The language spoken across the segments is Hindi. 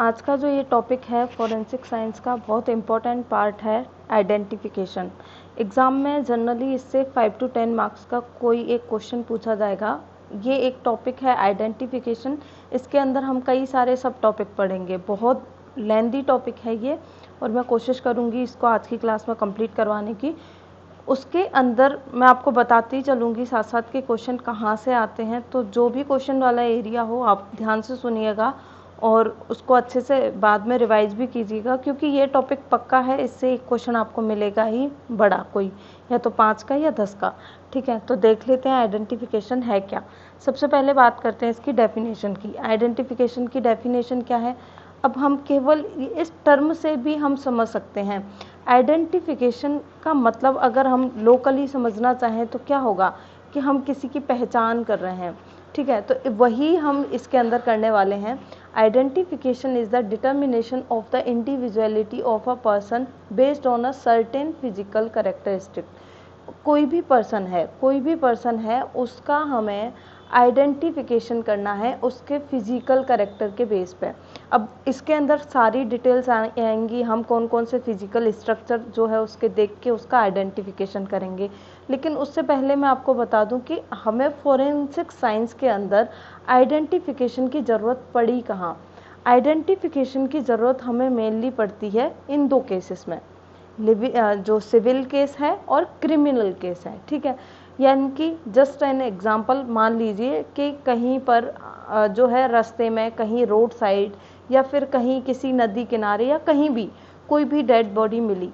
आज का जो ये टॉपिक है फॉरेंसिक साइंस का बहुत इम्पोर्टेंट पार्ट है आइडेंटिफिकेशन। एग्ज़ाम में जनरली इससे 5 to 10 मार्क्स का कोई एक क्वेश्चन पूछा जाएगा। ये एक टॉपिक है आइडेंटिफिकेशन। इसके अंदर हम कई सारे सब टॉपिक पढ़ेंगे। बहुत लेंदी टॉपिक है ये और मैं कोशिश करूँगी इसको आज की क्लास में कंप्लीट करवाने की। उसके अंदर मैं आपको बताती चलूँगी साथ साथ के क्वेश्चन कहाँ से आते हैं। तो जो भी क्वेश्चन वाला एरिया हो आप ध्यान से सुनिएगा और उसको अच्छे से बाद में रिवाइज भी कीजिएगा, क्योंकि ये टॉपिक पक्का है, इससे एक क्वेश्चन आपको मिलेगा ही बड़ा कोई, या तो 5 का या 10 का। ठीक है, तो देख लेते हैं आइडेंटिफिकेशन है क्या। सबसे पहले बात करते हैं इसकी डेफिनेशन की। आइडेंटिफिकेशन की डेफिनेशन क्या है, अब हम केवल इस टर्म से भी हम समझ सकते हैं। आइडेंटिफिकेशन का मतलब अगर हम लोकली समझना चाहें तो क्या होगा कि हम किसी की पहचान कर रहे हैं। ठीक है, तो वही हम इसके अंदर करने वाले हैं। Identification is the determination of the individuality of a person based on a certain physical characteristic. कोई भी पर्सन है उसका हमें आइडेंटिफिकेशन करना है उसके फिजिकल कैरेक्टर के बेस पे। अब इसके अंदर सारी डिटेल्स आएंगी, हम कौन कौन से फिजिकल स्ट्रक्चर जो है उसके देख के उसका आइडेंटिफिकेशन करेंगे। लेकिन उससे पहले मैं आपको बता दूं कि हमें फोरेंसिक साइंस के अंदर आइडेंटिफिकेशन की ज़रूरत पड़ी कहाँ। आइडेंटिफिकेशन की ज़रूरत हमें मेनली पड़ती है इन दो केसेस में, जो सिविल केस है और क्रिमिनल केस है। ठीक है, यानी कि जस्ट एन एग्जांपल मान लीजिए कि कहीं पर जो है रास्ते में, कहीं रोड साइड या फिर कहीं किसी नदी किनारे या कहीं भी कोई भी डेड बॉडी मिली।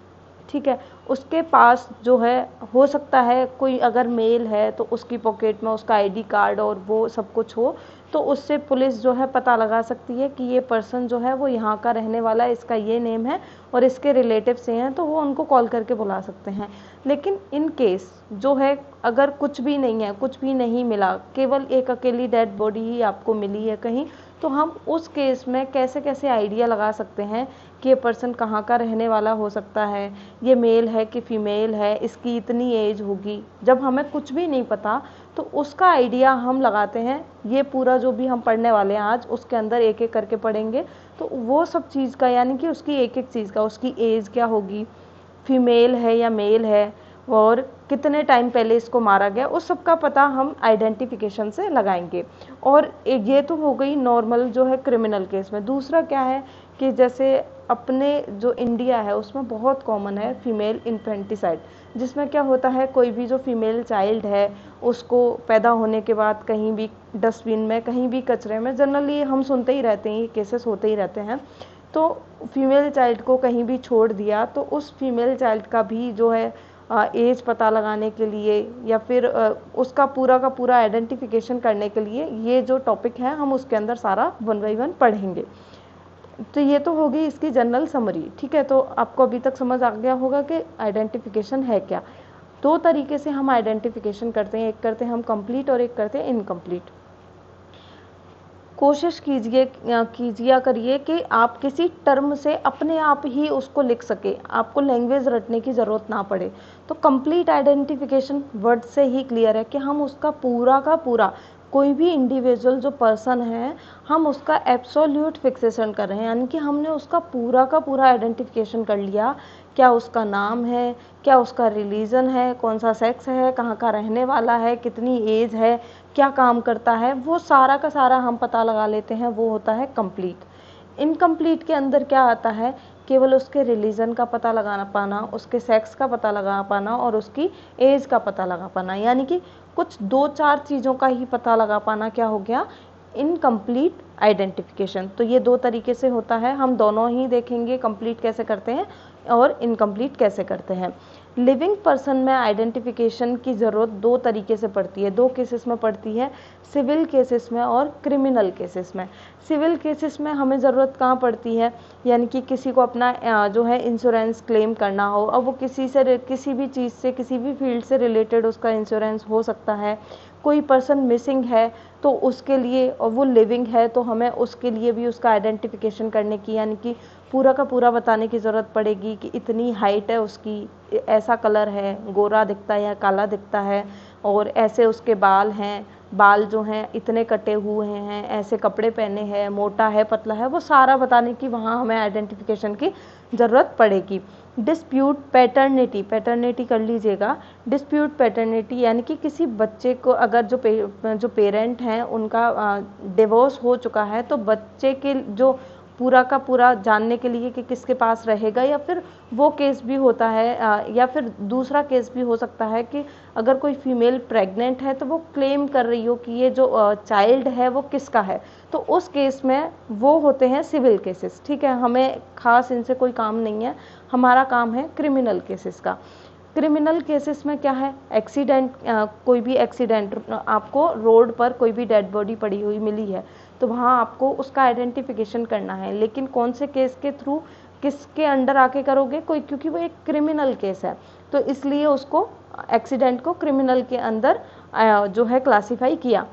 ठीक है, उसके पास जो है हो सकता है कोई अगर मेल है तो उसकी पॉकेट में उसका आईडी कार्ड और वो सब कुछ हो, तो उससे पुलिस जो है पता लगा सकती है कि ये पर्सन जो है वो यहाँ का रहने वाला है, इसका ये नेम है और इसके रिलेटिव से हैं, तो वो उनको कॉल करके बुला सकते हैं। लेकिन इन केस जो है अगर कुछ भी नहीं है, कुछ भी नहीं मिला, केवल एक अकेली डेड बॉडी ही आपको मिली है कहीं, तो हम उस केस में कैसे कैसे आइडिया लगा सकते हैं कि ये पर्सन कहाँ का रहने वाला हो सकता है, ये मेल है कि फीमेल है, इसकी इतनी एज होगी। जब हमें कुछ भी नहीं पता तो उसका आइडिया हम लगाते हैं। ये पूरा जो भी हम पढ़ने वाले हैं आज उसके अंदर एक एक करके पढ़ेंगे, तो वो सब चीज़ का यानी कि उसकी एक एक चीज़ का, उसकी एज क्या होगी, फीमेल है या मेल है, और कितने टाइम पहले इसको मारा गया, उस सब का पता हम आइडेंटिफिकेशन से लगाएंगे। और ये तो हो गई नॉर्मल जो है क्रिमिनल केस में। दूसरा क्या है कि जैसे अपने जो इंडिया है उसमें बहुत कॉमन है फीमेल इन्फेंटिसाइड, जिसमें क्या होता है कोई भी जो फीमेल चाइल्ड है उसको पैदा होने के बाद कहीं भी डस्टबिन में, कहीं भी कचरे में, जनरली हम सुनते ही रहते हैं, ये केसेस होते ही रहते हैं। तो फीमेल चाइल्ड को कहीं भी छोड़ दिया तो उस फीमेल चाइल्ड का भी जो है एज पता लगाने के लिए या फिर उसका पूरा का पूरा आइडेंटिफिकेशन करने के लिए ये जो टॉपिक है हम उसके अंदर सारा 1 by 1 पढ़ेंगे। तो ये तो होगी इसकी जनरल समरी। ठीक है, तो आपको अभी तक समझ आ गया होगा कि आइडेंटिफिकेशन है क्या। 2 तरीके से हम आइडेंटिफिकेशन करते हैं, एक करते हैं हम कंप्लीट और एक करते हैं इनकम्प्लीट। कोशिश कीजिए करिए कि आप किसी टर्म से अपने आप ही उसको लिख सके, आपको लैंग्वेज रटने की ज़रूरत ना पड़े। तो कंप्लीट आइडेंटिफिकेशन वर्ड से ही क्लियर है कि हम उसका पूरा का पूरा, कोई भी इंडिविजुअल जो पर्सन है हम उसका एब्सोल्यूट फिक्सेशन कर रहे हैं, यानी कि हमने उसका पूरा का पूरा आइडेंटिफिकेशन कर लिया। क्या उसका नाम है, क्या उसका रिलीजन है, कौन सा सेक्स है, कहाँ का रहने वाला है, कितनी एज है, क्या काम करता है, वो सारा का सारा हम पता लगा लेते हैं, वो होता है कंप्लीट। इनकम्प्लीट के अंदर क्या आता है, केवल उसके रिलीजन का पता लगाना पाना, उसके सेक्स का पता लगा पाना और उसकी एज का पता लगा पाना, यानी कि कुछ 2-4 चीज़ों का ही पता लगा पाना क्या हो गया, इनकम्प्लीट आइडेंटिफिकेशन। तो ये 2 तरीके से होता है, हम दोनों ही देखेंगे कंप्लीट कैसे करते हैं और इनकम्प्लीट कैसे करते हैं। लिविंग पर्सन में आइडेंटिफिकेशन की ज़रूरत 2 तरीके से पड़ती है, 2 केसेस में पड़ती है, सिविल केसेस में और क्रिमिनल केसेस में। सिविल केसेस में हमें ज़रूरत कहाँ पड़ती है, यानी कि किसी को अपना जो है इंश्योरेंस क्लेम करना हो, अब वो किसी भी चीज़ से, किसी भी फील्ड से रिलेटेड उसका इंश्योरेंस हो सकता है। कोई पर्सन मिसिंग है तो उसके लिए, और वो लिविंग है तो हमें उसके लिए भी उसका आइडेंटिफिकेशन करने की, यानी कि पूरा का पूरा बताने की ज़रूरत पड़ेगी कि इतनी हाइट है उसकी, ऐसा कलर है, गोरा दिखता है या काला दिखता है, और ऐसे उसके बाल हैं, बाल जो हैं इतने कटे हुए हैं, ऐसे कपड़े पहने हैं, मोटा है, पतला है, वो सारा बताने की वहाँ हमें आइडेंटिफिकेशन की ज़रूरत पड़ेगी। डिस्प्यूट पैटर्निटी, पैटर्निटी कर लीजिएगा। डिस्प्यूट पैटर्निटी यानी कि किसी बच्चे को अगर जो पेरेंट हैं उनका डिवोर्स हो चुका है, तो बच्चे के जो पूरा का पूरा जानने के लिए कि किसके पास रहेगा, या फिर वो केस भी होता है, या फिर दूसरा केस भी हो सकता है कि अगर कोई फीमेल प्रेग्नेंट है तो वो क्लेम कर रही हो कि ये जो चाइल्ड है वो किसका है, तो उस केस में वो होते हैं सिविल केसेस। ठीक है, हमें खास इनसे कोई काम नहीं है, हमारा काम है क्रिमिनल केसेस का। क्रिमिनल केसेस में क्या है, एक्सीडेंट, कोई भी एक्सीडेंट, आपको रोड पर कोई भी डेड बॉडी पड़ी हुई मिली है तो वहाँ आपको उसका आइडेंटिफिकेशन करना है, लेकिन कौन से केस के थ्रू, किसके अंडर आके करोगे, कोई, क्योंकि वो एक क्रिमिनल केस है तो इसलिए उसको एक्सीडेंट को क्रिमिनल के अंदर जो है क्लासीफाई किया।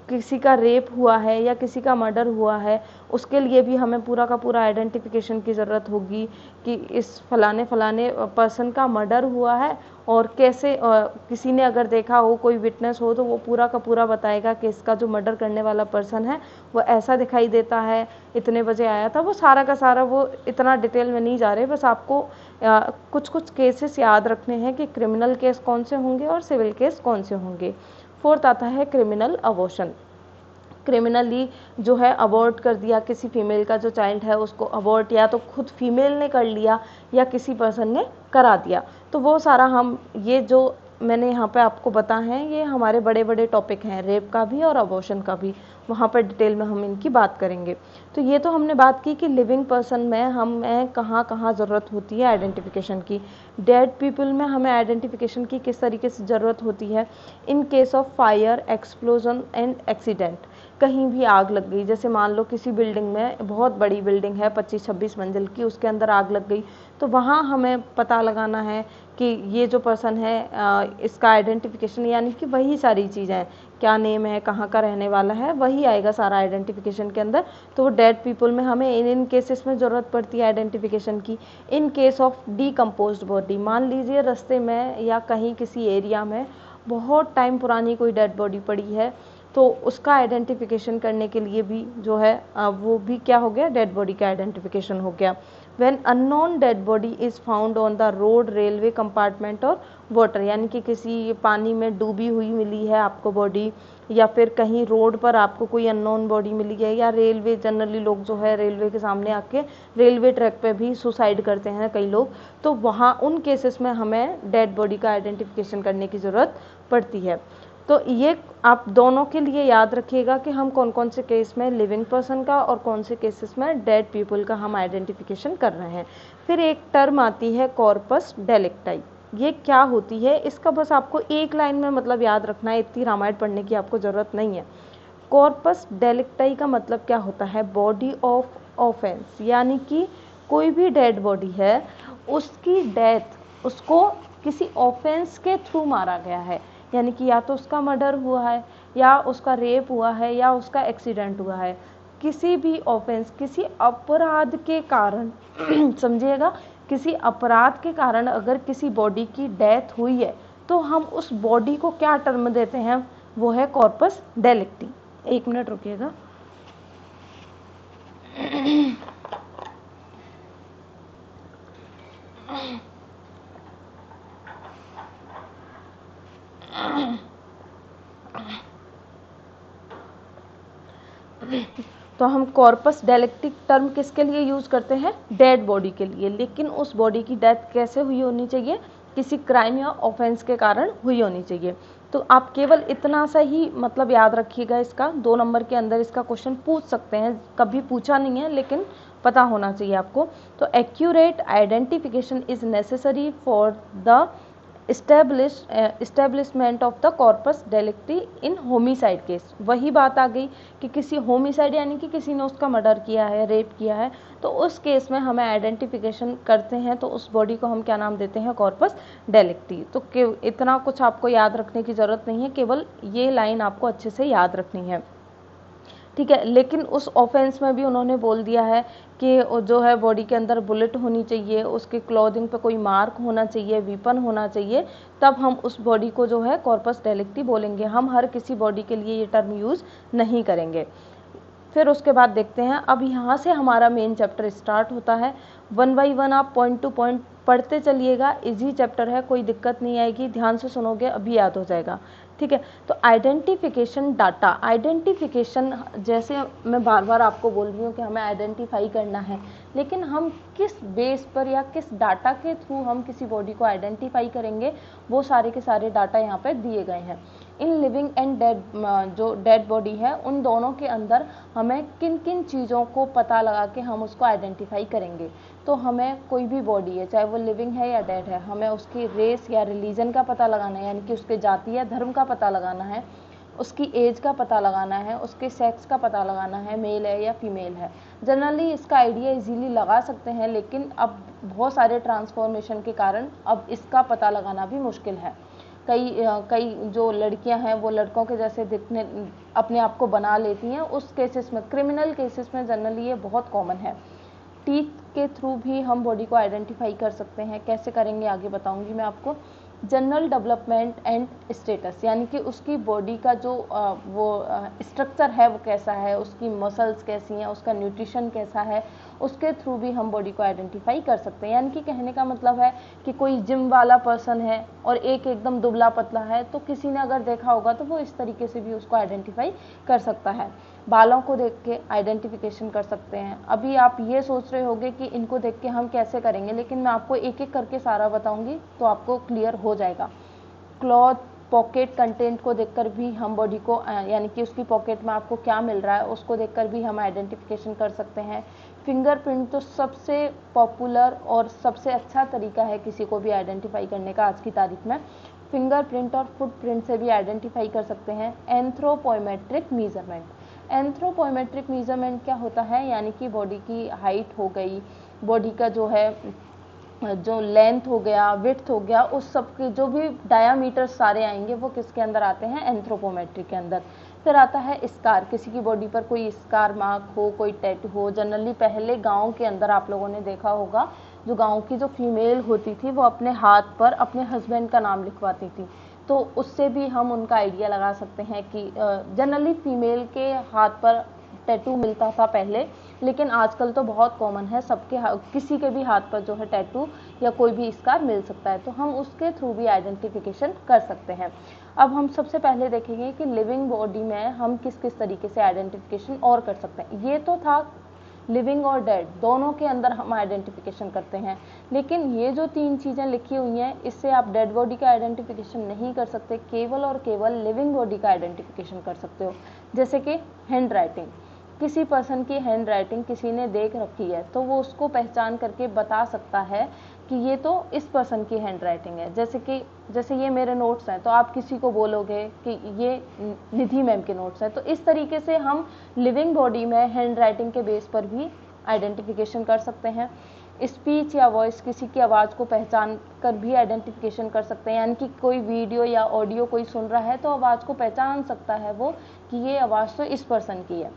किसी का रेप हुआ है या किसी का मर्डर हुआ है, उसके लिए भी हमें पूरा का पूरा आइडेंटिफिकेशन की ज़रूरत होगी कि इस फलाने फलाने पर्सन का मर्डर हुआ है, और कैसे किसी ने अगर देखा हो, कोई विटनेस हो, तो वो पूरा का पूरा बताएगा कि इसका जो मर्डर करने वाला पर्सन है वो ऐसा दिखाई देता है, इतने बजे आया था, वो सारा का सारा, वो इतना डिटेल में नहीं जा रहे, बस आपको कुछ कुछ केसेस याद रखने हैं कि क्रिमिनल केस कौन से होंगे और सिविल केस कौन से होंगे। फोर्थ आता है क्रिमिनल अबॉर्शन। क्रिमिनली जो है अबॉर्ट कर दिया, किसी फीमेल का जो चाइल्ड है उसको अबॉर्ट या तो खुद फीमेल ने कर लिया या किसी पर्सन ने करा दिया, तो वो सारा हम, ये जो मैंने यहाँ पे आपको बता हैं, ये हमारे बड़े बड़े टॉपिक हैं, रेप का भी और अबॉर्शन का भी, वहाँ पर डिटेल में हम इनकी बात करेंगे। तो ये तो हमने बात की कि लिविंग पर्सन में हमें कहाँ कहाँ ज़रूरत होती है आइडेंटिफिकेशन की। डेड पीपल में हमें आइडेंटिफिकेशन की किस तरीके से ज़रूरत होती है, in case of fire, explosion and accident. कहीं भी आग लग गई, जैसे मान लो किसी बिल्डिंग में, बहुत बड़ी बिल्डिंग है 25-26 मंजिल की, उसके अंदर आग लग गई, तो वहाँ हमें पता लगाना है कि ये जो पर्सन है इसका आइडेंटिफिकेशन, यानी कि वही सारी चीज़ें, क्या नेम है, कहाँ का रहने वाला है, वही आएगा सारा आइडेंटिफिकेशन के अंदर। तो वो डेड पीपल में हमें इन केसेस में ज़रूरत पड़ती है आइडेंटिफिकेशन की। In case of decomposed body, मान लीजिए रास्ते में या कहीं किसी एरिया में बहुत टाइम पुरानी कोई डेड बॉडी पड़ी है, तो उसका आइडेंटिफिकेशन करने के लिए भी जो है वो भी क्या हो गया, डेड बॉडी का आइडेंटिफिकेशन हो गया। When unknown dead body is found on the road, railway compartment और वाटर, यानी कि किसी पानी में डूबी हुई मिली है आपको बॉडी, या फिर कहीं रोड पर आपको कोई अननोन बॉडी मिली है, या रेलवे, जनरली लोग जो है रेलवे के सामने आके रेलवे ट्रैक पे भी सुसाइड करते हैं कई लोग, तो वहाँ उन केसेस में हमें डेड बॉडी का आइडेंटिफिकेशन करने की ज़रूरत पड़ती है। तो ये आप दोनों के लिए याद रखिएगा कि हम कौन कौन से केस में लिविंग पर्सन का और कौन से केसेस में डेड पीपल का हम आइडेंटिफिकेशन कर रहे हैं। फिर एक टर्म आती है कॉर्पस डेलिक्टाई। ये क्या होती है, इसका बस आपको एक लाइन में मतलब याद रखना है, इतनी रामायण पढ़ने की आपको ज़रूरत नहीं है। कॉर्पस डेलिक्टाई का मतलब क्या होता है, बॉडी ऑफ ऑफेंस, यानी कि कोई भी डेड बॉडी है, उसकी डेथ, उसको किसी ऑफेंस के थ्रू मारा गया है, यानी कि या तो उसका मर्डर हुआ है, या उसका रेप हुआ है, या उसका एक्सीडेंट हुआ है, किसी भी ऑफेंस, किसी अपराध के कारण समझिएगा, किसी अपराध के कारण अगर किसी बॉडी की डेथ हुई है तो हम उस बॉडी को क्या टर्म देते हैं, वो है कॉर्पस डेलिक्टी। एक मिनट रुकिएगा। तो हम कॉर्पस डेलिक्टिक टर्म किसके लिए यूज करते हैं, डेड बॉडी के लिए, लेकिन उस बॉडी की डेथ कैसे हुई होनी चाहिए, किसी क्राइम या ऑफेंस के कारण हुई होनी चाहिए। तो आप केवल इतना सा ही मतलब याद रखिएगा, इसका 2 नंबर के अंदर इसका क्वेश्चन पूछ सकते हैं, कभी पूछा नहीं है लेकिन पता होना चाहिए आपको। तो accurate identification is necessary for the establishment of the corpus delicti in homicide case. वही बात आ गई कि किसी होमिसाइड यानी कि किसी ने उसका मर्डर किया है, रेप किया है, तो उस केस में हमें आइडेंटिफिकेशन करते हैं, तो उस बॉडी को हम क्या नाम देते हैं, कॉर्पस डेलिक्टी। तो इतना कुछ आपको याद रखने की ज़रूरत नहीं है, केवल ये लाइन आपको अच्छे से याद रखनी है। ठीक है, लेकिन उस ऑफेंस में भी उन्होंने बोल दिया है कि जो है बॉडी के अंदर बुलेट होनी चाहिए, उसके क्लॉथिंग पे कोई मार्क होना चाहिए, वीपन होना चाहिए, तब हम उस बॉडी को जो है कॉर्पस डेलिक्टी बोलेंगे। हम हर किसी बॉडी के लिए ये टर्म यूज़ नहीं करेंगे। फिर उसके बाद देखते हैं, अब यहाँ से हमारा मेन चैप्टर स्टार्ट होता है। वन बाई वन आप पॉइंट टू पॉइंट पढ़ते चलिएगा, इजी चैप्टर है, कोई दिक्कत नहीं आएगी, ध्यान से सुनोगे अभी याद हो जाएगा। ठीक है, तो आइडेंटिफिकेशन डाटा, आइडेंटिफिकेशन जैसे मैं बार बार आपको बोल रही हूँ कि हमें आइडेंटिफाई करना है, लेकिन हम किस बेस पर या किस डाटा के थ्रू हम किसी बॉडी को आइडेंटिफाई करेंगे, वो सारे के सारे डाटा यहाँ पर दिए गए हैं। इन लिविंग एंड डेड, जो डेड बॉडी है, उन दोनों के अंदर हमें किन किन चीज़ों को पता लगा के हम उसको आइडेंटिफाई करेंगे। तो हमें कोई भी बॉडी है, चाहे वो लिविंग है या डेड है, हमें उसकी रेस या रिलीजन का पता लगाना है, यानी कि उसके जाति या धर्म का पता लगाना है, उसकी एज का पता लगाना है, उसके सेक्स का पता लगाना है, मेल है या फीमेल है। जनरली इसका आइडिया इजीली लगा सकते हैं, लेकिन अब बहुत सारे ट्रांसफॉर्मेशन के कारण अब इसका पता लगाना भी मुश्किल है। कई जो लड़कियां हैं वो लड़कों के जैसे दिखने अपने आप को बना लेती हैं, उस केसेस में, क्रिमिनल केसेस में जनरली ये बहुत कॉमन है। टीथ के थ्रू भी हम बॉडी को आइडेंटिफाई कर सकते हैं, कैसे करेंगे आगे बताऊंगी मैं आपको। जनरल डेवलपमेंट एंड स्टेटस, यानी कि उसकी बॉडी का जो वो स्ट्रक्चर है वो कैसा है, उसकी मसल्स कैसी हैं, उसका न्यूट्रिशन कैसा है, उसके थ्रू भी हम बॉडी को आइडेंटिफाई कर सकते हैं। यानी कि कहने का मतलब है कि कोई जिम वाला पर्सन है और एक एकदम दुबला पतला है, तो किसी ने अगर देखा होगा तो वो इस तरीके से भी उसको आइडेंटिफाई कर सकता है। बालों को देख के आइडेंटिफिकेशन कर सकते हैं। अभी आप ये सोच रहे होंगे कि इनको देख के हम कैसे करेंगे, लेकिन मैं आपको एक एक करके सारा बताऊंगी तो आपको क्लियर हो जाएगा। क्लॉथ, पॉकेट कंटेंट को देखकर भी हम बॉडी को, यानी कि उसकी पॉकेट में आपको क्या मिल रहा है उसको देखकर भी हम आइडेंटिफिकेशन कर सकते हैं। फिंगरप्रिंट तो सबसे पॉपुलर और सबसे अच्छा तरीका है किसी को भी आइडेंटिफाई करने का आज की तारीख में। फिंगरप्रिंट और फुटप्रिंट से भी आइडेंटिफाई कर सकते हैं। एंथ्रोपोमेट्रिक मीजरमेंट, एंथ्रोपोमेट्रिक मीजरमेंट क्या होता है, यानी कि बॉडी की हाइट हो गई, बॉडी का जो है जो लेंथ हो गया, विड्थ हो गया, उस सब के जो भी डायामीटर सारे आएंगे वो किसके अंदर आते हैं, एंथ्रोपोमेट्रिक के अंदर। फिर आता है स्कार, किसी की बॉडी पर कोई स्कार मार्क हो, कोई टैटू हो। जनरली पहले गांव के अंदर आप लोगों ने देखा होगा, जो गांव की जो फीमेल होती थी वो अपने हाथ पर अपने हस्बैंड का नाम लिखवाती थी, तो उससे भी हम उनका आइडिया लगा सकते हैं कि जनरली फीमेल के हाथ पर टैटू मिलता था पहले, लेकिन आजकल तो बहुत कॉमन है, सबके किसी के भी हाथ पर जो है टैटू या कोई भी स्कार मिल सकता है, तो हम उसके थ्रू भी आइडेंटिफिकेशन कर सकते हैं। अब हम सबसे पहले देखेंगे कि लिविंग बॉडी में हम किस किस तरीके से आइडेंटिफिकेशन और कर सकते हैं। ये तो था लिविंग और डेड दोनों के अंदर हम आइडेंटिफिकेशन करते हैं, लेकिन ये जो तीन चीज़ें लिखी हुई हैं इससे आप डेड बॉडी का आइडेंटिफिकेशन नहीं कर सकते, केवल और केवल लिविंग बॉडी का आइडेंटिफिकेशन कर सकते हो। जैसे कि हैंड राइटिंग, किसी पर्सन की हैंड राइटिंग किसी ने देख रखी है तो वो उसको पहचान करके बता सकता है कि ये तो इस पर्सन की हैंड राइटिंग है। जैसे ये मेरे नोट्स हैं तो आप किसी को बोलोगे कि ये निधि मैम के नोट्स हैं, तो इस तरीके से हम लिविंग बॉडी में हैंड राइटिंग के बेस पर भी आइडेंटिफिकेशन कर सकते हैं। स्पीच या वॉइस, किसी की आवाज़ को पहचान कर भी आइडेंटिफिकेशन कर सकते हैं, यानी कि कोई वीडियो या ऑडियो कोई सुन रहा है तो आवाज़ को पहचान सकता है वो कि ये आवाज़ तो इस पर्सन की है।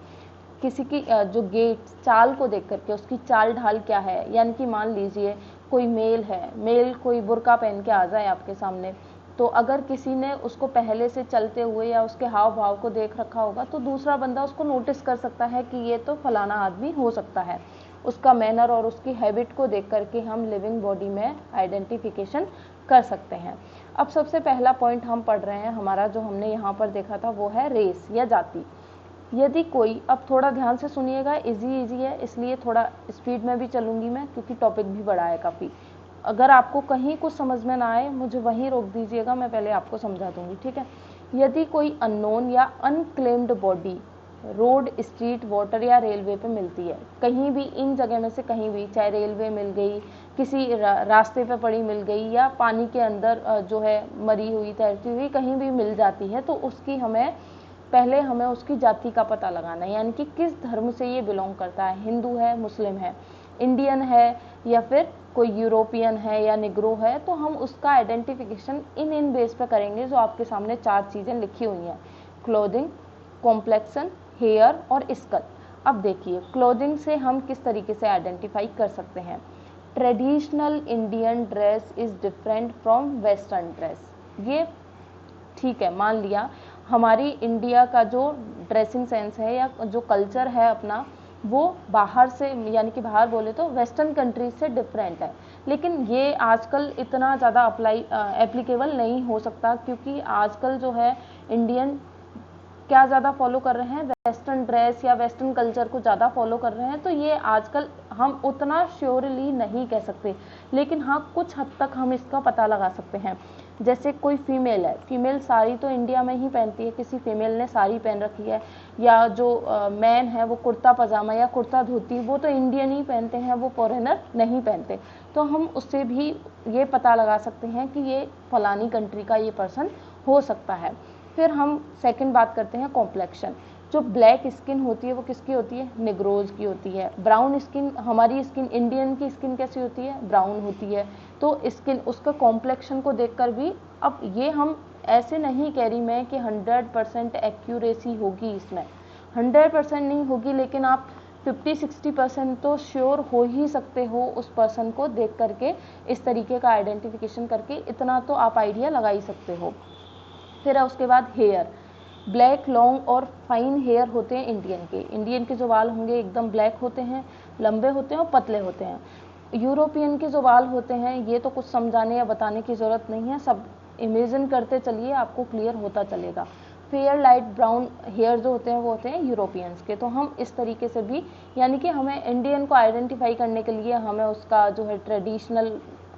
किसी की जो गेट, चाल को देख करके उसकी चाल ढाल क्या है, यानी कि मान लीजिए कोई मेल है, मेल कोई बुर्का पहन के आ जाए आपके सामने, तो अगर किसी ने उसको पहले से चलते हुए या उसके हाव भाव को देख रखा होगा तो दूसरा बंदा उसको नोटिस कर सकता है कि ये तो फलाना आदमी हो सकता है। उसका मैनर और उसकी हैबिट को देख करके हम लिविंग बॉडी में आइडेंटिफिकेशन कर सकते हैं। अब सबसे पहला पॉइंट हम पढ़ रहे हैं, हमारा जो हमने यहाँ पर देखा था वो है रेस या जाति। यदि कोई, अब थोड़ा ध्यान से सुनिएगा, इजी है इसलिए थोड़ा स्पीड में भी चलूंगी मैं क्योंकि टॉपिक भी बड़ा है काफ़ी। अगर आपको कहीं कुछ समझ में ना आए मुझे वहीं रोक दीजिएगा, मैं पहले आपको समझा दूंगी, ठीक है। यदि कोई अननोन या unclaimed body road, street, water या रेलवे पे मिलती है, कहीं भी इन जगह में से कहीं भी, चाहे रेलवे मिल गई, किसी रास्ते पे पड़ी मिल गई, या पानी के अंदर जो है मरी हुई तैरती हुई कहीं भी मिल जाती है, तो उसकी पहले हमें उसकी जाति का पता लगाना है, यानी कि किस धर्म से ये बिलोंग करता है, हिंदू है, मुस्लिम है, इंडियन है या फिर कोई यूरोपियन है या निग्रो है। तो हम उसका आइडेंटिफिकेशन इन बेस पे करेंगे जो आपके सामने चार चीज़ें लिखी हुई हैं: क्लोथिंग, कॉम्प्लेक्शन, हेयर और स्कल। अब देखिए क्लोथिंग से हम किस तरीके से आइडेंटिफाई कर सकते हैं। Traditional Indian dress is different from western dress. ये ठीक है, मान लिया हमारी इंडिया का जो ड्रेसिंग सेंस है या जो कल्चर है अपना, वो बाहर से यानी कि बाहर बोले तो वेस्टर्न कंट्रीज से डिफरेंट है, लेकिन ये आजकल इतना ज़्यादा एप्लीकेबल नहीं हो सकता, क्योंकि आजकल जो है इंडियन क्या ज़्यादा फॉलो कर रहे हैं, वेस्टर्न ड्रेस या वेस्टर्न कल्चर को ज़्यादा फॉलो कर रहे हैं। तो ये आजकल हम उतना श्योरली नहीं कह सकते, लेकिन हाँ कुछ हद तक हम इसका पता लगा सकते हैं। जैसे कोई फीमेल है, फीमेल साड़ी तो इंडिया में ही पहनती है, किसी फीमेल ने साड़ी पहन रखी है, या जो मैन है वो कुर्ता पजामा या कुर्ता धोती, वो तो इंडियन ही पहनते हैं, वो फॉरेनर नहीं पहनते। तो हम उससे भी ये पता लगा सकते हैं कि ये फलानी कंट्री का ये पर्सन हो सकता है। फिर हम सेकंड बात करते हैं कॉम्प्लेक्शन। जो ब्लैक स्किन होती है वो किसकी होती है, निग्रोज की होती है। ब्राउन स्किन, हमारी स्किन, इंडियन की स्किन कैसी होती है, ब्राउन होती है। तो स्किन, उसका कॉम्प्लेक्शन को देखकर भी, अब ये हम ऐसे नहीं कह रही मैं कि 100% एक्यूरेसी होगी इसमें, 100% नहीं होगी, लेकिन आप 50-60% तो श्योर हो ही सकते हो उस पर्सन को देख करके, इस तरीके का आइडेंटिफिकेशन करके, इतना तो आप आइडिया लगा ही सकते हो। फिर उसके बाद हेयर, ब्लैक लॉन्ग और फाइन हेयर होते हैं इंडियन के। इंडियन के जो बाल होंगे एकदम ब्लैक होते हैं, लंबे होते हैं और पतले होते हैं। यूरोपियन के जो बाल होते हैं, ये तो कुछ समझाने या बताने की ज़रूरत नहीं है, सब इमेजिन करते चलिए, आपको क्लियर होता चलेगा। फेयर लाइट ब्राउन हेयर जो होते हैं वो होते हैं यूरोपियंस के। तो हम इस तरीके से भी, यानी कि हमें इंडियन को आइडेंटिफाई करने के लिए हमें उसका जो है ट्रेडिशनल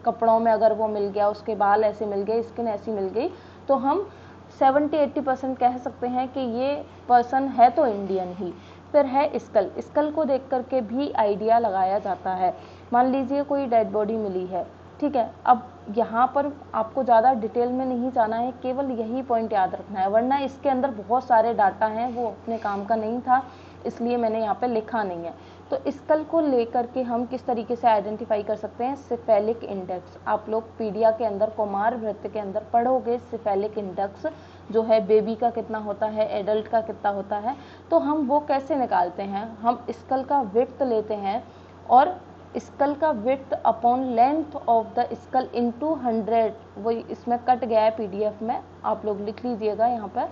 कपड़ों में अगर वो मिल गया, उसके बाल ऐसे मिल गए, स्किन ऐसी मिल गई, तो हम 70-80% कह सकते हैं कि ये पर्सन है तो इंडियन ही। फिर है स्कल, स्कल को देख करके भी आइडिया लगाया जाता है। मान लीजिए कोई डेड बॉडी मिली है, ठीक है, अब यहाँ पर आपको ज़्यादा डिटेल में नहीं जाना है, केवल यही पॉइंट याद रखना है, वरना इसके अंदर बहुत सारे डाटा हैं, वो अपने काम का नहीं था, इसलिए मैंने यहाँ पे लिखा नहीं है। तो स्कल को लेकर के हम किस तरीके से आइडेंटिफाई कर सकते हैं, सिफेलिक इंडेक्स। आप लोग पीडिया के अंदर, कुमार वृत्त के अंदर पढ़ोगे सिफेलिक इंडेक्स जो है बेबी का कितना होता है, एडल्ट का कितना होता है। तो हम वो कैसे निकालते हैं, हम स्कल का विड्थ लेते हैं और स्कल का width upon length of the skull into 100, वो इसमें कट गया है पीडीएफ में, आप लोग लिख लीजिएगा यहाँ पर,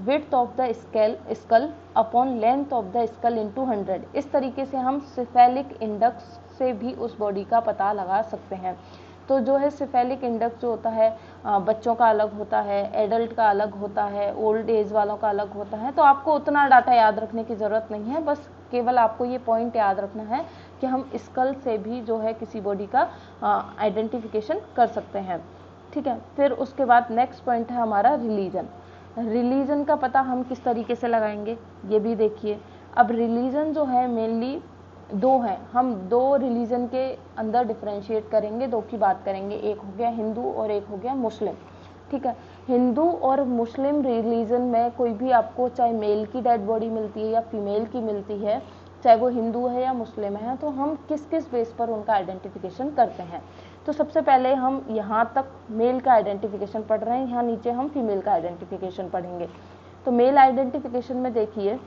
width of the skull upon length of the skull into 100। इस तरीके से हम सिफेलिक इंडेक्स से भी उस बॉडी का पता लगा सकते हैं। तो जो है सिफेलिक इंडेक्स जो होता है, बच्चों का अलग होता है, एडल्ट का अलग होता है, ओल्ड एज वालों का अलग होता है। तो आपको उतना डाटा याद रखने की ज़रूरत नहीं है, बस केवल आपको ये पॉइंट याद रखना है कि हम स्कल से भी जो है किसी बॉडी का आइडेंटिफिकेशन कर सकते हैं, ठीक है। फिर उसके बाद नेक्स्ट पॉइंट है हमारा रिलीजन। रिलीजन का पता हम किस तरीके से लगाएंगे, ये भी देखिए। अब रिलीजन जो है मेनली दो हैं, हम दो रिलीजन के अंदर डिफरेंशिएट करेंगे, दो की बात करेंगे, एक हो गया हिंदू और एक हो गया मुस्लिम, ठीक है। हिंदू और मुस्लिम रिलीजन में कोई भी आपको चाहे मेल की डेड बॉडी मिलती है या फीमेल की मिलती है, चाहे वो हिंदू है या मुस्लिम है, तो हम किस किस बेस पर उनका आइडेंटिफिकेशन करते हैं। तो सबसे पहले हम यहाँ तक मेल का आइडेंटिफिकेशन पढ़ रहे हैं, यहाँ नीचे हम फीमेल का आइडेंटिफिकेशन पढ़ेंगे। तो मेल आइडेंटिफिकेशन में देखिए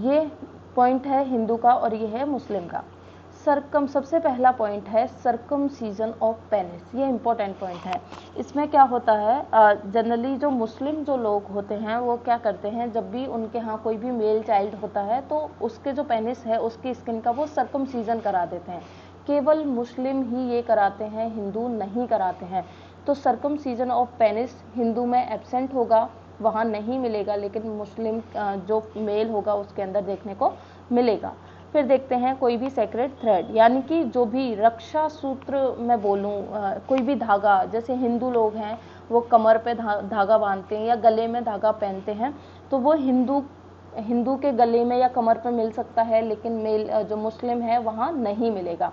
ये पॉइंट है हिंदू का और ये है मुस्लिम का। सबसे पहला पॉइंट है सर्कमसीजन ऑफ पेनिस, ये इंपॉर्टेंट पॉइंट है। इसमें क्या होता है, जनरली जो मुस्लिम जो लोग होते हैं वो क्या करते हैं, जब भी उनके यहाँ कोई भी मेल चाइल्ड होता है तो उसके जो पेनिस है उसकी स्किन का वो सर्कमसीजन करा देते हैं। केवल मुस्लिम ही ये कराते हैं, हिंदू नहीं कराते हैं। तो सर्कमसीजन ऑफ पेनिस हिंदू में एब्सेंट होगा, वहाँ नहीं मिलेगा, लेकिन मुस्लिम जो मेल होगा उसके अंदर देखने को मिलेगा। फिर देखते हैं कोई भी सेक्रेड थ्रेड, यानी कि जो भी रक्षा सूत्र मैं बोलूँ, कोई भी धागा, जैसे हिंदू लोग हैं वो कमर पे धागा बांधते हैं या गले में धागा पहनते हैं, तो वो हिंदू के गले में या कमर पे मिल सकता है, लेकिन मेल जो मुस्लिम है वहाँ नहीं मिलेगा।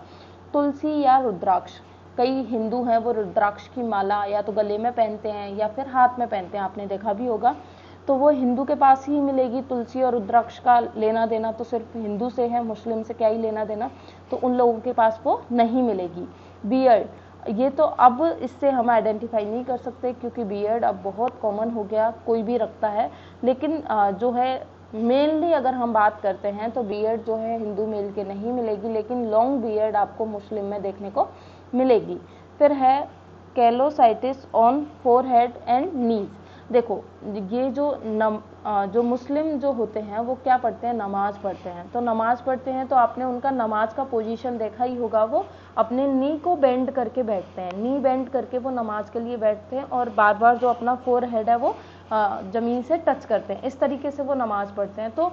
तुलसी या रुद्राक्ष, कई हिंदू हैं वो रुद्राक्ष की माला या तो गले में पहनते हैं या फिर हाथ में पहनते हैं, आपने देखा भी होगा, तो वो हिंदू के पास ही मिलेगी। तुलसी और रुद्राक्ष का लेना देना तो सिर्फ हिंदू से है, मुस्लिम से क्या ही लेना देना, तो उन लोगों के पास वो नहीं मिलेगी। बियर्ड, ये तो अब इससे हम आइडेंटिफाई नहीं कर सकते क्योंकि बियर्ड अब बहुत कॉमन हो गया, कोई भी रखता है। लेकिन जो है मेनली अगर हम बात करते हैं तो बियर्ड जो है हिंदू मेल के नहीं मिलेगी, लेकिन लॉन्ग बियर्ड आपको मुस्लिम में देखने को मिलेगी। फिर है कैलोसाइटिस ऑन फोरहेड एंड नीज। देखो ये जो मुस्लिम जो होते हैं वो क्या पढ़ते हैं, नमाज पढ़ते हैं। तो नमाज पढ़ते हैं तो आपने उनका नमाज का पोजीशन देखा ही होगा, वो अपने नी को बेंड करके बैठते हैं, नी बेंड करके वो नमाज के लिए बैठते हैं और बार बार जो अपना फोरहेड है वो ज़मीन से टच करते हैं, इस तरीके से वो नमाज पढ़ते हैं। तो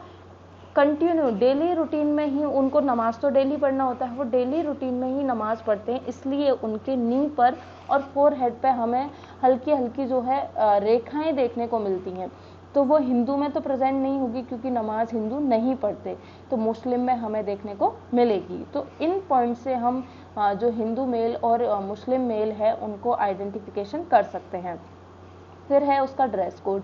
कंटिन्यू डेली रूटीन में ही उनको नमाज तो डेली पढ़ना होता है, वो डेली रूटीन में ही नमाज पढ़ते हैं, इसलिए उनके नी पर और फोरहेड पे हमें हल्की हल्की जो है रेखाएं देखने को मिलती हैं। तो वो हिंदू में तो प्रेजेंट नहीं होगी क्योंकि नमाज हिंदू नहीं पढ़ते, तो मुस्लिम में हमें देखने को मिलेगी। तो इन पॉइंट से हम जो हिंदू मेल और मुस्लिम मेल है उनको आइडेंटिफिकेशन कर सकते हैं। फिर है उसका ड्रेस कोड।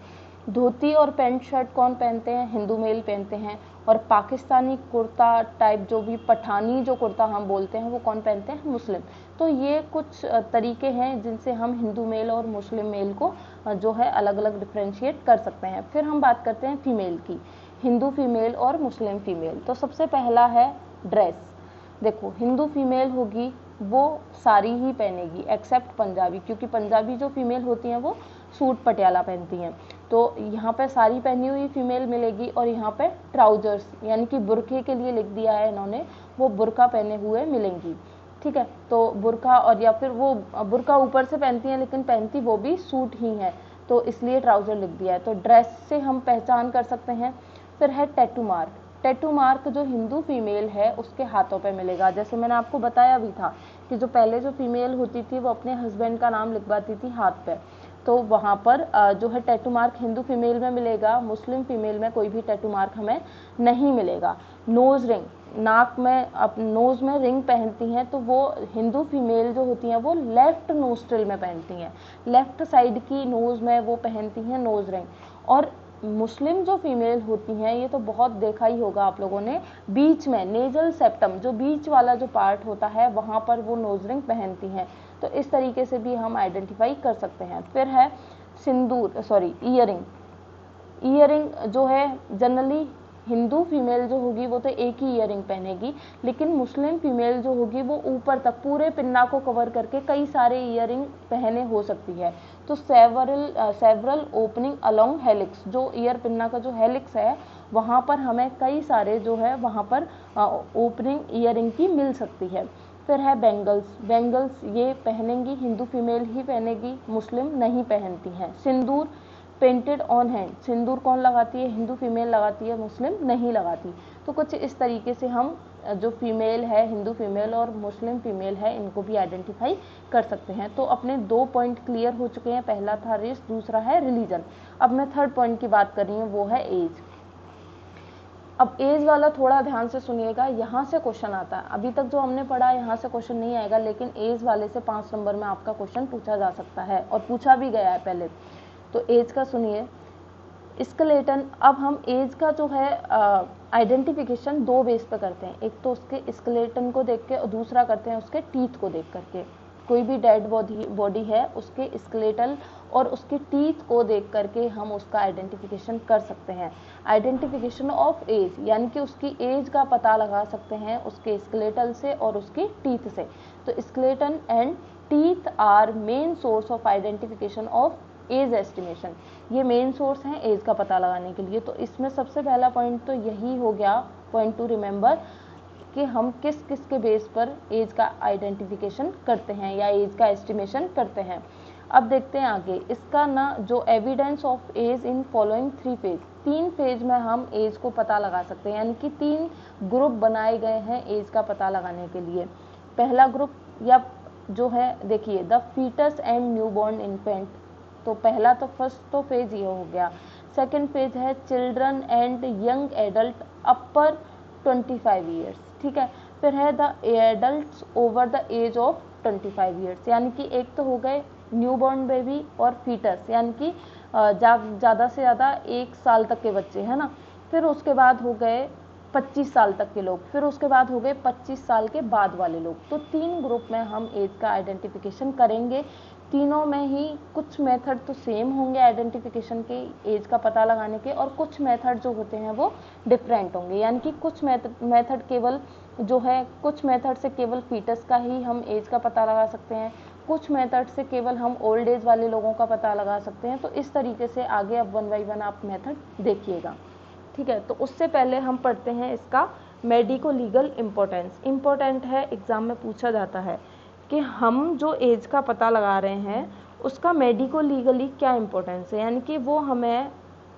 धोती और पैंट शर्ट कौन पहनते हैं, हिंदू मेल पहनते हैं। और पाकिस्तानी कुर्ता टाइप जो भी पठानी जो कुर्ता हम बोलते हैं वो कौन पहनते हैं, मुस्लिम। तो ये कुछ तरीके हैं जिनसे हम हिंदू मेल और मुस्लिम मेल को जो है अलग अलग डिफ्रेंशिएट कर सकते हैं। फिर हम बात करते हैं फीमेल की, हिंदू फीमेल और मुस्लिम फीमेल। तो सबसे पहला है ड्रेस। देखो हिंदू फीमेल होगी वो साड़ी ही पहनेगी एक्सेप्ट पंजाबी, क्योंकि पंजाबी जो फीमेल होती हैं वो सूट पटियाला पहनती हैं। तो यहाँ पे साड़ी पहनी हुई फीमेल मिलेगी और यहाँ पे ट्राउजर्स यानी कि बुरखे के लिए लिख दिया है इन्होंने, वो बुरका पहने हुए मिलेंगी। ठीक है, तो बुरका और या फिर वो बुरका ऊपर से पहनती हैं लेकिन पहनती वो भी सूट ही है, तो इसलिए ट्राउजर लिख दिया है। तो ड्रेस से हम पहचान कर सकते हैं। फिर है टैटू मार्क। टैटू मार्क जो हिंदू फीमेल है उसके हाथों पे मिलेगा। जैसे मैंने आपको बताया भी था कि जो पहले जो फीमेल होती थी वो अपने हस्बैंड का नाम लिखवाती थी हाथ पे, तो वहाँ पर जो है टैटू मार्क हिंदू फीमेल में मिलेगा। मुस्लिम फीमेल में कोई भी टैटू मार्क हमें नहीं मिलेगा। नोज रिंग, नाक में नोज में रिंग पहनती हैं, तो वो हिंदू फीमेल जो होती हैं वो लेफ्ट नोस्ट्रिल में पहनती हैं, लेफ्ट साइड की नोज में वो पहनती हैं नोज रिंग। और मुस्लिम जो फीमेल होती हैं ये तो बहुत देखा ही होगा आप लोगों ने, बीच में नेजल सेप्टम जो बीच वाला जो पार्ट होता है वहाँ पर वो नोज रिंग पहनती हैं। तो इस तरीके से भी हम आइडेंटिफाई कर सकते हैं। फिर है ईयरिंग। ईयरिंग जो है जनरली हिंदू फीमेल जो होगी वो तो एक ही ईयरिंग पहनेगी, लेकिन मुस्लिम फीमेल जो होगी वो ऊपर तक पूरे पिन्ना को कवर करके कई सारे ईयरिंग पहने हो सकती है। तो सेवरल ओपनिंग अलोंग हेलिक्स, जो ईयर पिन्ना का जो हेलिक्स है वहाँ पर हमें कई सारे जो है वहाँ पर ओपनिंग ईयरिंग की मिल सकती है। फिर है बेंगल्स। बेंगल्स ये पहनेंगी हिंदू फीमेल ही पहनेगी, मुस्लिम नहीं पहनती हैं। सिंदूर पेंटेड ऑन हैंड, सिंदूर कौन लगाती है, हिंदू फीमेल लगाती है, मुस्लिम नहीं लगाती। तो कुछ इस तरीके से हम जो फीमेल है हिंदू फीमेल और मुस्लिम फीमेल है इनको भी आइडेंटिफाई कर सकते हैं। तो अपने 2 पॉइंट क्लियर हो चुके हैं, पहला था रेस, दूसरा है रिलीजन। अब मैं थर्ड पॉइंट की बात कर रही हूँ, वो है एज। अब एज वाला थोड़ा ध्यान से सुनिएगा, यहाँ से क्वेश्चन आता है। अभी तक जो हमने पढ़ा यहाँ से क्वेश्चन नहीं आएगा, लेकिन एज वाले से 5 नंबर में आपका क्वेश्चन पूछा जा सकता है और पूछा भी गया है पहले। तो एज का सुनिए, स्केलेटन। अब हम एज का जो है आइडेंटिफिकेशन 2 बेस पे करते हैं, एक तो उसके स्केलेटन को देख के और दूसरा करते हैं उसके टीथ को देख करके। कोई भी डेड बॉडी है उसके स्केलेटल और उसके टीथ को देख करके हम उसका आइडेंटिफिकेशन कर सकते हैं। आइडेंटिफिकेशन ऑफ एज यानी कि उसकी एज का पता लगा सकते हैं उसके स्केलेटल से और उसकी टीथ से। तो skeleton and teeth are main source of identification of age estimation, ये मेन सोर्स हैं एज का पता लगाने के लिए। तो इसमें सबसे पहला पॉइंट तो यही हो गया, पॉइंट टू रिमेंबर, कि हम किस किस के बेस पर एज का आइडेंटिफिकेशन करते हैं या एज का एस्टिमेशन करते हैं। अब देखते हैं आगे, इसका ना जो evidence of age in following 3 phase, 3 phase में हम एज को पता लगा सकते हैं, यानी कि 3 ग्रुप बनाए गए हैं एज का पता लगाने के लिए। पहला ग्रुप या जो है देखिए, the foetus and newborn infant. तो पहला तो फर्स्ट तो फेज ये हो गया। सेकेंड फेज है children and young adult upper 25 years, ठीक है। फिर है the adults over the age of 25 years, यानी कि एक तो हो गए न्यूबॉर्न बेबी और फीटस, यानी कि ज़्यादा से ज़्यादा 1 साल तक के बच्चे, है ना। फिर उसके बाद हो गए 25 साल तक के लोग, फिर उसके बाद हो गए 25 साल के बाद वाले लोग। तो 3 ग्रुप में हम एज का आइडेंटिफिकेशन करेंगे। तीनों में ही कुछ मेथड तो सेम होंगे आइडेंटिफिकेशन के, एज का पता लगाने के, और कुछ मेथड जो होते हैं वो डिफरेंट होंगे। यानी कि कुछ मेथड केवल जो है, कुछ मेथड से केवल फीटस का ही हम एज का पता लगा सकते हैं, कुछ मेथड से केवल हम ओल्ड एज वाले लोगों का पता लगा सकते हैं। तो इस तरीके से आगे अब 1 बाय 1 आप मेथड देखिएगा, ठीक है। तो उससे पहले हम पढ़ते हैं इसका मेडिको लीगल इम्पोर्टेंस। इम्पोर्टेंट है, एग्जाम में पूछा जाता है कि हम जो एज का पता लगा रहे हैं उसका मेडिको लीगली क्या इम्पोर्टेंस है, यानी कि वो हमें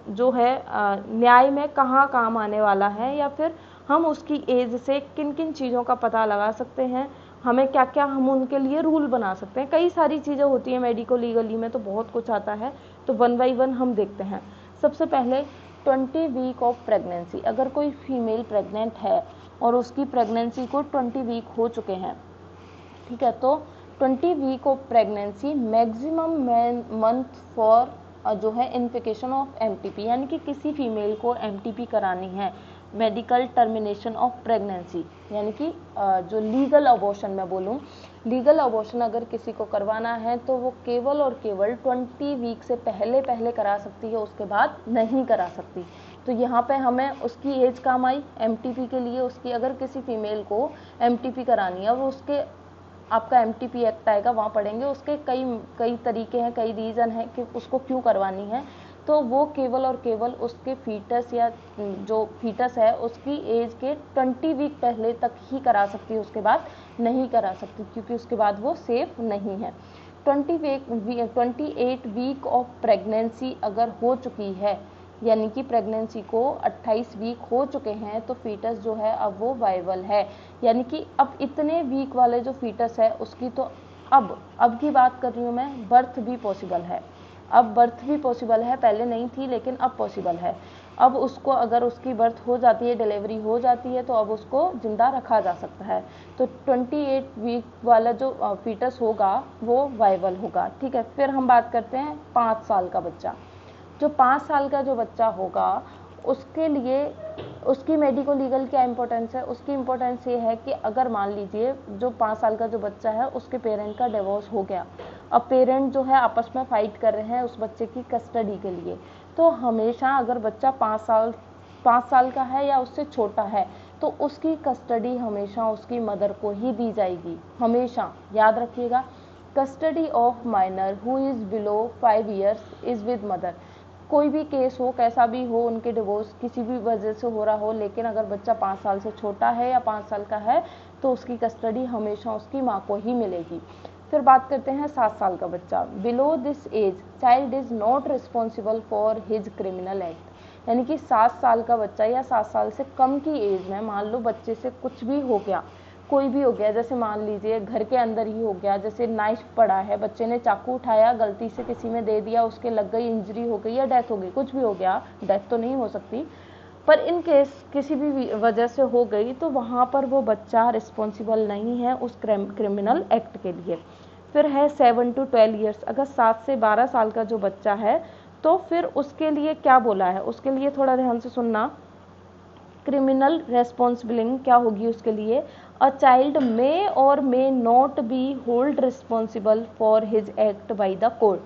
जो है न्याय में कहाँ काम आने वाला है, या फिर हम उसकी एज से किन किन चीज़ों का पता लगा सकते हैं, हमें क्या क्या हम उनके लिए रूल बना सकते हैं। कई सारी चीज़ें होती हैं मेडिको लीगली में, तो बहुत कुछ आता है। तो 1 बाय 1 हम देखते हैं। सबसे पहले 20 वीक ऑफ प्रेगनेंसी। अगर कोई फीमेल प्रेग्नेंट है और उसकी प्रेगनेंसी को 20 वीक हो चुके हैं, ठीक है, तो 20 week of pregnancy maximum month for जो है इन्फिकेशन ऑफ एमटीपी, यानी कि किसी फीमेल को एमटीपी करानी है, मेडिकल टर्मिनेशन ऑफ प्रेगनेंसी, यानी कि जो लीगल अबॉर्शन मैं बोलूँ, लीगल अबॉर्शन अगर किसी को करवाना है तो वो केवल और केवल 20 वीक से पहले पहले करा सकती है, उसके बाद नहीं करा सकती। तो यहाँ पे हमें उसकी एज काम आई एमटीपी के लिए। उसकी अगर किसी फीमेल को एमटीपी करानी है, वो उसके आपका एमटीपी एक्ट आएगा, वहाँ पढ़ेंगे, उसके कई तरीके हैं, कई रीज़न है कि उसको क्यों करवानी है। तो वो केवल और केवल उसके फीटस या जो फीटस है उसकी एज के 20 वीक पहले तक ही करा सकती है, उसके बाद नहीं करा सकती, क्योंकि उसके बाद वो सेफ नहीं है। 28 वीक ऑफ प्रेगनेंसी अगर हो चुकी है, यानी कि प्रेगनेंसी को 28 वीक हो चुके हैं, तो फीटस जो है अब वो वाइबल है। यानी कि अब इतने वीक वाले जो फीटस है उसकी तो अब की बात कर रही हूँ मैं, बर्थ भी पॉसिबल है। अब बर्थ भी पॉसिबल है, पहले नहीं थी लेकिन अब पॉसिबल है। अब उसको अगर उसकी बर्थ हो जाती है, डिलीवरी हो जाती है, तो अब उसको जिंदा रखा जा सकता है। तो 28 वीक वाला जो फीटस होगा वो वाइबल होगा, ठीक है। फिर हम बात करते हैं 5 साल का बच्चा। जो 5 साल का जो बच्चा होगा उसके लिए उसकी मेडिको लीगल क्या इंपॉर्टेंस है, उसकी इंपॉर्टेंस ये है कि अगर मान लीजिए जो 5 साल का जो बच्चा है उसके पेरेंट का डिवोर्स हो गया, अब पेरेंट जो है आपस में फाइट कर रहे हैं उस बच्चे की कस्टडी के लिए, तो हमेशा अगर बच्चा 5 साल का है या उससे छोटा है तो उसकी कस्टडी हमेशा उसकी मदर को ही दी जाएगी। हमेशा याद रखिएगा, custody of minor who is below 5 years is with mother. कोई भी केस हो, कैसा भी हो, उनके डिवोर्स किसी भी वजह से हो रहा हो, लेकिन अगर बच्चा 5 साल से छोटा है या 5 साल का है तो उसकी कस्टडी हमेशा उसकी माँ को ही मिलेगी। फिर बात करते हैं 7 साल का बच्चा। Below this age child is not responsible for his criminal act, यानी कि 7 साल का बच्चा या 7 साल से कम की एज में मान लो बच्चे से कुछ भी हो गया, कोई भी हो गया, जैसे मान लीजिए घर के अंदर ही हो गया, जैसे नाइफ पड़ा है, बच्चे ने चाकू उठाया, गलती से किसी में दे दिया, उसके लग गई, इंजरी हो गई या डेथ हो गई, कुछ भी हो गया, डेथ तो नहीं हो सकती पर इन केस किसी भी वजह से हो गई, तो वहाँ पर वो बच्चा रिस्पॉन्सिबल नहीं है उस क्रिमिनल एक्ट के लिए। फिर है 7 to 12 ईयर्स। अगर 7 से 12 साल का जो बच्चा है तो फिर उसके लिए क्या बोला है, उसके लिए थोड़ा ध्यान से सुनना। क्रिमिनल रेस्पॉन्सिबिलिटी क्या होगी उसके लिए, अ चाइल्ड मे और may not be hold responsible for his act by the court.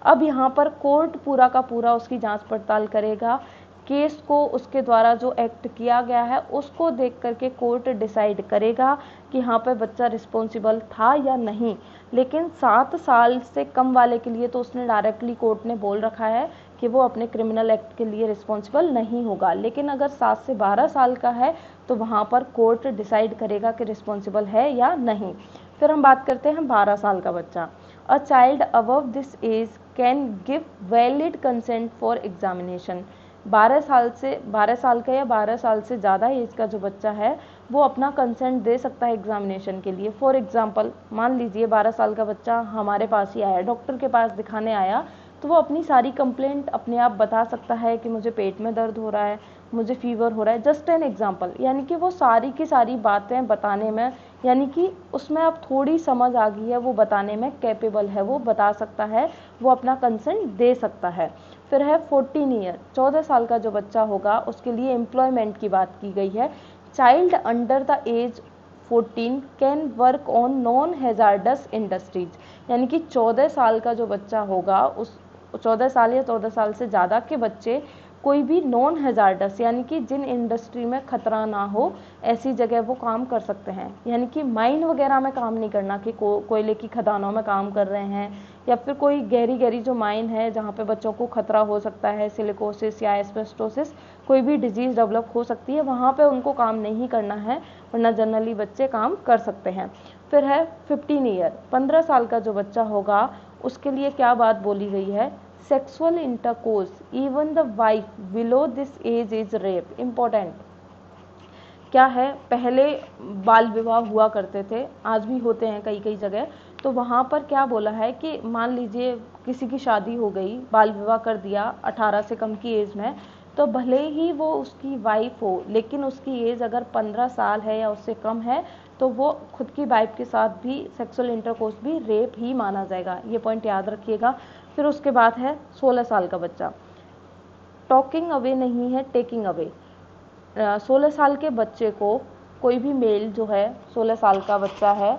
अब यहाँ पर कोर्ट पूरा का पूरा उसकी जांच पड़ताल करेगा, केस को उसके द्वारा जो एक्ट किया गया है उसको देख करके कोर्ट डिसाइड करेगा कि हाँ पे बच्चा रिस्पॉन्सिबल था या नहीं। लेकिन 7 साल से कम वाले के लिए तो उसने डायरेक्टली कोर्ट ने बोल रखा है कि वो अपने क्रिमिनल एक्ट के लिए रिस्पॉन्सिबल नहीं होगा। लेकिन अगर 7 से 12 साल का है तो वहाँ पर कोर्ट डिसाइड करेगा कि रिस्पॉन्सिबल है या नहीं। फिर हम बात करते हैं 12 साल का बच्चा। A child above this age can give valid consent for examination. 12 साल का या 12 साल से ज़्यादा एज का जो बच्चा है वो अपना कंसेंट दे सकता है एग्जामिनेशन के लिए। फॉर एग्जांपल मान लीजिए 12 साल का बच्चा हमारे पास ही आया, डॉक्टर के पास दिखाने आया, तो वो अपनी सारी कंप्लेंट अपने आप बता सकता है कि मुझे पेट में दर्द हो रहा है, मुझे फीवर हो रहा है, जस्ट एन एग्जांपल। यानी कि वो सारी की सारी बातें बताने में, यानी कि उसमें अब थोड़ी समझ आ गई है, वो बताने में कैपेबल है, वो बता सकता है, वो अपना कंसेंट दे सकता है। फिर है 14 ईयर, 14 साल का जो बच्चा होगा उसके लिए एम्प्लॉयमेंट की बात की गई है। Child under the age 14 can work on non hazardous industries, यानी कि 14 साल का जो बच्चा होगा, उस 14 साल या 14 साल से ज़्यादा के बच्चे कोई भी नॉन हैजार्डस यानी कि जिन इंडस्ट्री में खतरा ना हो ऐसी जगह वो काम कर सकते हैं। यानी कि माइन वगैरह में काम नहीं करना कि कोयले की खदानों में काम कर रहे हैं या फिर कोई गहरी गहरी जो माइन है जहाँ पे बच्चों को खतरा हो सकता है, सिलिकोसिस या एस्बेस्टोसिस, कोई भी डिजीज़ डेवलप हो सकती है, वहाँ पे उनको काम नहीं करना है, वरना जनरली बच्चे काम कर सकते हैं। फिर है 15 ईयर, 15 साल का जो बच्चा होगा उसके लिए क्या बात बोली गई है, sexual intercourse even the wife below this age is rape. Important क्या है, पहले बाल विवाह हुआ करते थे, आज भी होते हैं कई कई जगह, तो वहाँ पर क्या बोला है कि मान लीजिए किसी की शादी हो गई, बाल विवाह कर दिया 18 से कम की एज में, तो भले ही वो उसकी वाइफ हो लेकिन उसकी एज अगर 15 साल है या उससे कम है तो वो खुद की वाइफ के साथ भी सेक्सुअल इंटरकोर्स भी रेप ही माना जाएगा, ये पॉइंट याद रखिएगा। फिर उसके बाद है 16 साल का बच्चा, टॉकिंग अवे नहीं है टेकिंग अवे। 16 साल के बच्चे को कोई भी मेल जो है 16 साल का बच्चा है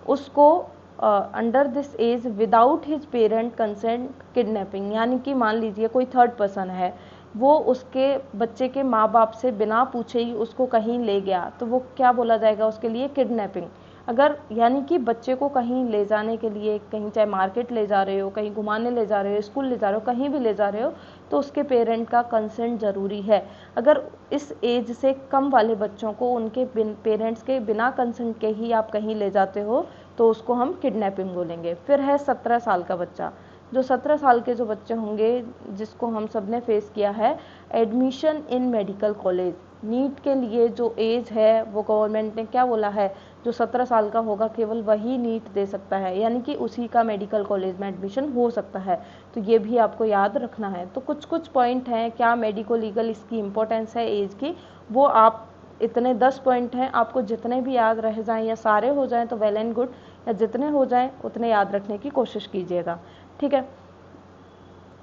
उसको under this age without his parent consent kidnapping, यानी कि मान लीजिए कोई थर्ड पर्सन है, वो उसके बच्चे के माँ बाप से बिना पूछे ही उसको कहीं ले गया, तो वो क्या बोला जाएगा उसके लिए, किडनैपिंग। अगर यानी कि बच्चे को कहीं ले जाने के लिए, कहीं चाहे मार्केट ले जा रहे हो, कहीं घुमाने ले जा रहे हो, स्कूल ले जा रहे हो, कहीं भी ले जा रहे हो, तो उसके पेरेंट का कंसेंट ज़रूरी है। अगर इस एज से कम वाले बच्चों को उनके पेरेंट्स के बिना कंसेंट के ही आप कहीं ले जाते हो तो उसको हम किडनैपिंग बोलेंगे। फिर है 17 साल का बच्चा, जो 17 साल के जो बच्चे होंगे जिसको हम सब ने फेस किया है, admission in medical college, NEET के लिए जो एज है वो गवर्नमेंट ने क्या बोला है, जो 17 साल का होगा केवल वही नीट दे सकता है, यानी कि उसी का मेडिकल कॉलेज में एडमिशन हो सकता है, तो ये भी आपको याद रखना है। तो कुछ कुछ पॉइंट हैं, क्या मेडिको लीगल इसकी इंपॉर्टेंस है एज की, वो आप इतने 10 पॉइंट हैं, आपको जितने भी याद रह जाएं या सारे हो जाएं तो वेल एंड गुड, या जितने हो जाएं उतने याद रखने की कोशिश कीजिएगा, ठीक है।